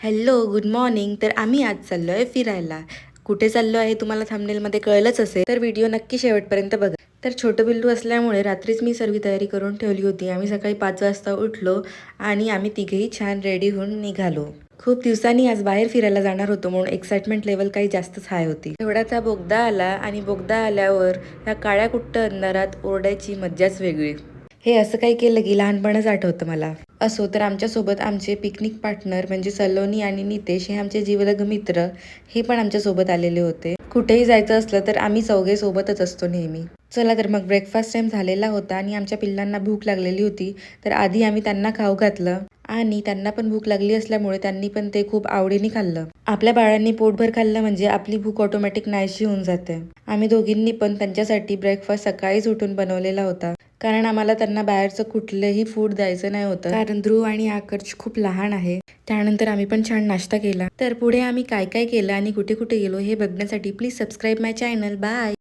Hello, good morning. तर आम्ही आज चाललो आहे फिरायला. कुठे चाललो आहे तुम्हाला थंबनेलमध्ये कळलंच असेल, तर व्हिडिओ नक्की शेवटपर्यंत बघा. तर छोटं बिल्लू असल्यामुळे रात्रीच मी सर्व तयारी करून ठेवली होती. आम्ही सकाळी 5 वाजता उठलो आणि आम्ही तिघेही छान रेडी होऊन निघालो. खूप दिवसांनी आज बाहेर फिरायला जाणार होतो म्हणून एक्साइटमेंट लेवल काही जास्तच हाय होती. तेवढ्याचा बोगदा आला आणि बोगदा आल्यावर ह्या काळ्या कुट्ट अंधारात ओरडायची मज्जाच वेगळी. हे असं काही केलं की लहानपणच आठवतं मला. असो, तर आमच्यासोबत आमचे पिकनिक पार्टनर म्हणजे सलोनी आणि नितेश हे आमचे जीवलग मित्र हे पण आमच्यासोबत आलेले होते. कुठेही जायचं असलं तर आम्ही चौघे सोबतच असतो नेहमी. चला तर मग ब्रेकफास्ट टाइम झालेला होता आणि आमच्या पिल्लांना भूक लागलेली होती. तर आधी आम्ही त्यांना खाऊ घातलं आणि त्यांना पण भूक लागली असल्यामुळे त्यांनी पण ते खूप आवडीने खाल्लं. आपल्या बाळांनी पोटभर खाल्लं म्हणजे आपली भूक ऑटोमॅटिक नाहीशी होऊन जाते. आम्ही दोघींनी पण त्यांच्यासाठी ब्रेकफास्ट सकाळीच उठून बनवलेला होता. कारण आम्हाला त्यांना बाहेरचं कुठलंही फूड द्यायचं नाही होतं, कारण ध्रुव आणि आकर्ष खूप लहान आहे. त्यानंतर आम्ही पण छान नाश्ता केला. तर पुढे आम्ही काय काय केलं आणि कुठे कुठे गेलो हे बघण्यासाठी please subscribe my channel. Bye.